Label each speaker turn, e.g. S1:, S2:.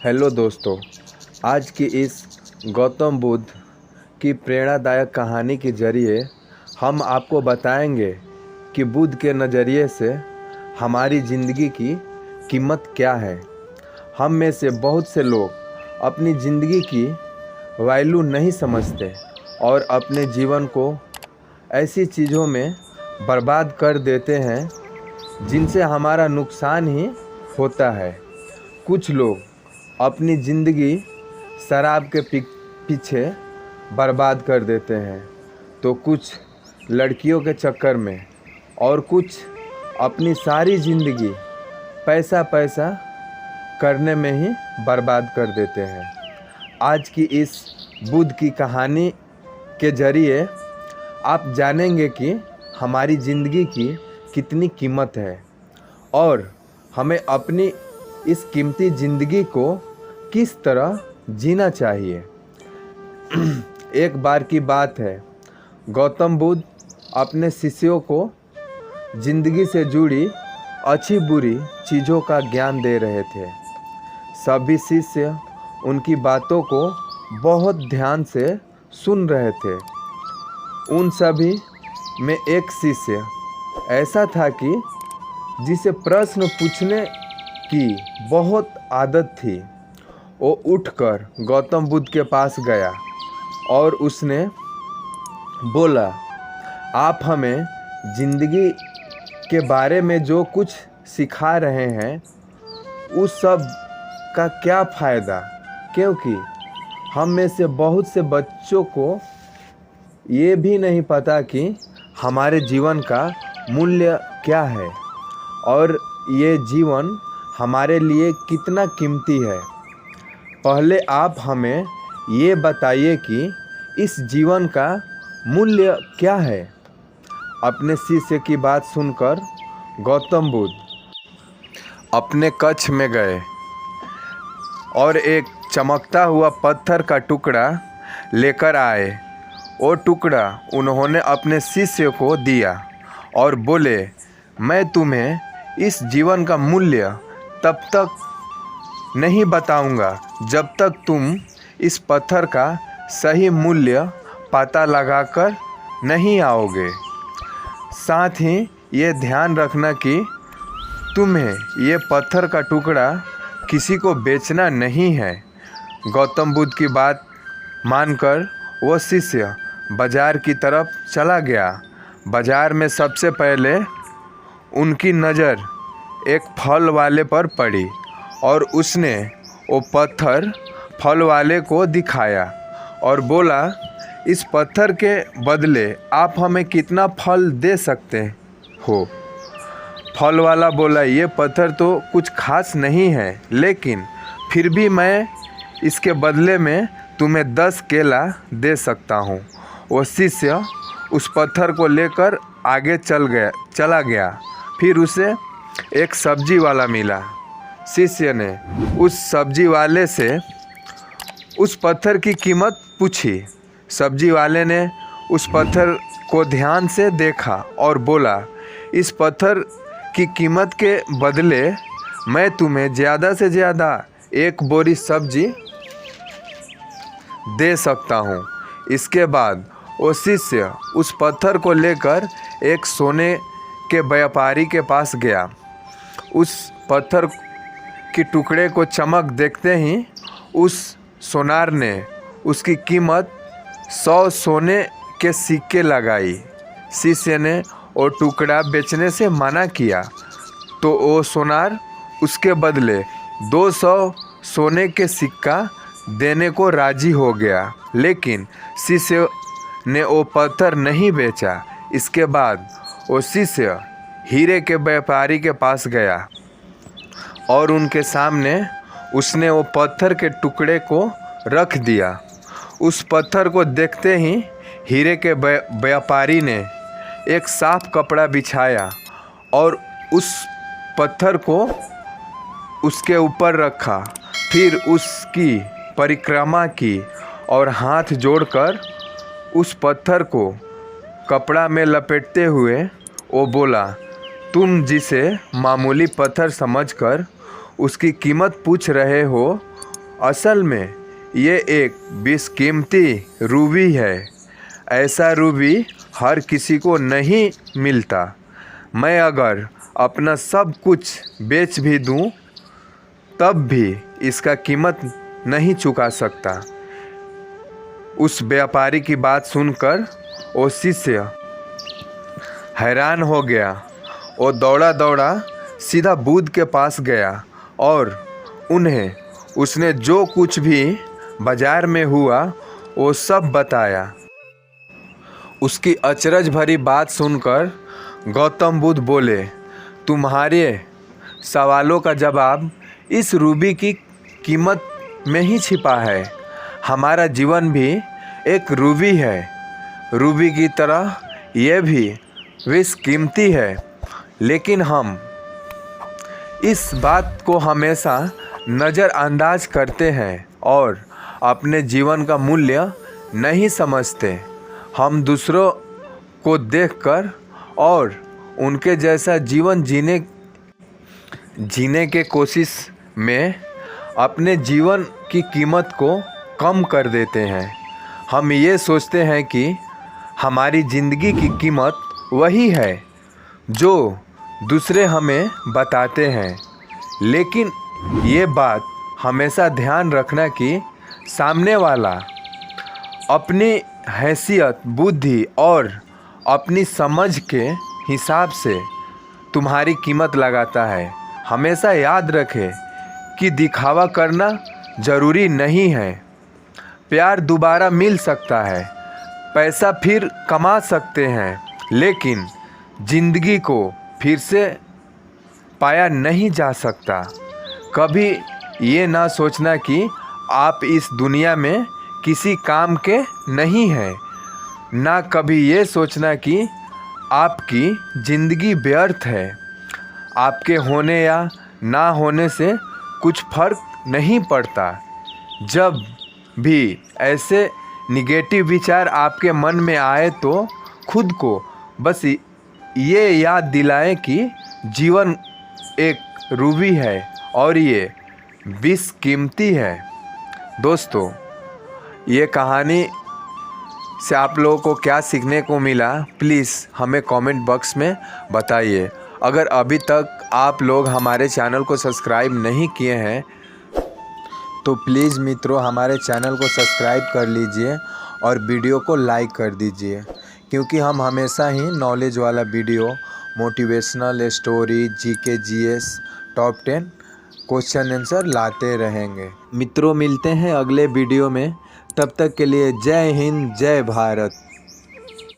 S1: Hello दोस्तों, आज की इस गौतम बुद्ध की प्रेरणादायक कहानी के ज़रिए हम आपको बताएंगे कि बुद्ध के नज़रिए से हमारी ज़िंदगी की कीमत क्या है। हम में से बहुत से लोग अपनी ज़िंदगी की वैल्यू नहीं समझते और अपने जीवन को ऐसी चीज़ों में बर्बाद कर देते हैं जिनसे हमारा नुकसान ही होता है। कुछ लोग अपनी ज़िंदगी शराब के पीछे बर्बाद कर देते हैं, तो कुछ लड़कियों के चक्कर में और कुछ अपनी सारी ज़िंदगी पैसा करने में ही बर्बाद कर देते हैं। आज की इस बुद्ध की कहानी के ज़रिए आप जानेंगे कि हमारी ज़िंदगी की कितनी कीमत है और हमें अपनी इस कीमती ज़िंदगी को किस तरह जीना चाहिए। एक बार की बात है, गौतम बुद्ध अपने शिष्यों को ज़िंदगी से जुड़ी अच्छी बुरी चीज़ों का ज्ञान दे रहे थे। सभी शिष्य उनकी बातों को बहुत ध्यान से सुन रहे थे। उन सभी में एक शिष्य ऐसा था कि जिसे प्रश्न पूछने की बहुत आदत थी। वो उठकर गौतम बुद्ध के पास गया और उसने बोला, आप हमें ज़िंदगी के बारे में जो कुछ सिखा रहे हैं उस सब का क्या फ़ायदा, क्योंकि हम में से बहुत से बच्चों को ये भी नहीं पता कि हमारे जीवन का मूल्य क्या है और ये जीवन हमारे लिए कितना कीमती है। पहले आप हमें ये बताइए कि इस जीवन का मूल्य क्या है। अपने शिष्य की बात सुनकर गौतम बुद्ध अपने कक्ष में गए और एक चमकता हुआ पत्थर का टुकड़ा लेकर आए। वो टुकड़ा उन्होंने अपने शिष्य को दिया और बोले, मैं तुम्हें इस जीवन का मूल्य तब तक नहीं बताऊंगा जब तक तुम इस पत्थर का सही मूल्य पता लगाकर नहीं आओगे। साथ ही ये ध्यान रखना कि तुम्हें ये पत्थर का टुकड़ा किसी को बेचना नहीं है। गौतम बुद्ध की बात मानकर वो शिष्य बाजार की तरफ चला गया। बाजार में सबसे पहले उनकी नज़र एक फल वाले पर पड़ी और उसने वो पत्थर फल वाले को दिखाया और बोला, इस पत्थर के बदले आप हमें कितना फल दे सकते हो। फल वाला बोला, ये पत्थर तो कुछ खास नहीं है, लेकिन फिर भी मैं इसके बदले में तुम्हें 10 केला दे सकता हूँ। वो शिष्य उस पत्थर को लेकर आगे चला गया। फिर उसे एक सब्जी वाला मिला। शिष्य ने उस सब्जी वाले से उस पत्थर की कीमत पूछी। सब्जी वाले ने उस पत्थर को ध्यान से देखा और बोला, इस पत्थर की कीमत के बदले मैं तुम्हें ज़्यादा से ज़्यादा 1 बोरी सब्जी दे सकता हूँ। इसके बाद वो शिष्य उस पत्थर को लेकर एक सोने के व्यापारी के पास गया। उस पत्थर के टुकड़े को चमक देखते ही उस सोनार ने उसकी कीमत 100 सोने के सिक्के लगाई। शिष्य ने वो टुकड़ा बेचने से मना किया तो वो सोनार उसके बदले 200 सोने के सिक्का देने को राजी हो गया, लेकिन शिष्य ने वो पत्थर नहीं बेचा। इसके बाद वो शिष्य हीरे के व्यापारी के पास गया और उनके सामने उसने वो पत्थर के टुकड़े को रख दिया। उस पत्थर को देखते ही हीरे के व्यापारी ने एक साफ कपड़ा बिछाया और उस पत्थर को उसके ऊपर रखा। फिर उसकी परिक्रमा की और हाथ जोड़कर उस पत्थर को कपड़ा में लपेटते हुए वो बोला, तुम जिसे मामूली पत्थर समझकर उसकी कीमत पूछ रहे हो, असल में ये एक बेशकीमती रूबी है। ऐसा रूबी हर किसी को नहीं मिलता। मैं अगर अपना सब कुछ बेच भी दूं तब भी इसका कीमत नहीं चुका सकता। उस व्यापारी की बात सुनकर वो शिष्य हैरान हो गया। वो दौड़ा दौड़ा सीधा बुद्ध के पास गया और उन्हें उसने जो कुछ भी बाजार में हुआ वो सब बताया। उसकी अचरज भरी बात सुनकर गौतम बुद्ध बोले, तुम्हारे सवालों का जवाब इस रूबी की कीमत में ही छिपा है। हमारा जीवन भी एक रूबी है। रूबी की तरह यह भी बेशकीमती है, लेकिन हम इस बात को हमेशा नज़रअंदाज करते हैं और अपने जीवन का मूल्य नहीं समझते। हम दूसरों को देखकर और उनके जैसा जीवन जीने के कोशिश में अपने जीवन की कीमत को कम कर देते हैं। हम ये सोचते हैं कि हमारी ज़िंदगी की कीमत वही है जो दूसरे हमें बताते हैं, लेकिन ये बात हमेशा ध्यान रखना कि सामने वाला अपनी हैसियत, बुद्धि और अपनी समझ के हिसाब से तुम्हारी कीमत लगाता है। हमेशा याद रखें कि दिखावा करना ज़रूरी नहीं है। प्यार दोबारा मिल सकता है, पैसा फिर कमा सकते हैं, लेकिन ज़िंदगी को फिर से पाया नहीं जा सकता। कभी ये ना सोचना कि आप इस दुनिया में किसी काम के नहीं हैं। ना कभी ये सोचना कि आपकी ज़िंदगी व्यर्थ है। आपके होने या ना होने से कुछ फर्क नहीं पड़ता। जब भी ऐसे निगेटिव विचार आपके मन में आए तो खुद को बस ये याद दिलाएं कि जीवन एक रूबी है और ये बेशकीमती है। दोस्तों, ये कहानी से आप लोगों को क्या सीखने को मिला, प्लीज़ हमें कमेंट बॉक्स में बताइए। अगर अभी तक आप लोग हमारे चैनल को सब्सक्राइब नहीं किए हैं तो प्लीज़ मित्रों हमारे चैनल को सब्सक्राइब कर लीजिए और वीडियो को लाइक कर दीजिए, क्योंकि हम हमेशा ही नॉलेज वाला video, motivational story, GK GS, top 10 question answer लाते रहेंगे। मित्रों, मिलते हैं अगले वीडियो में। तब तक के लिए जय हिंद, जय भारत।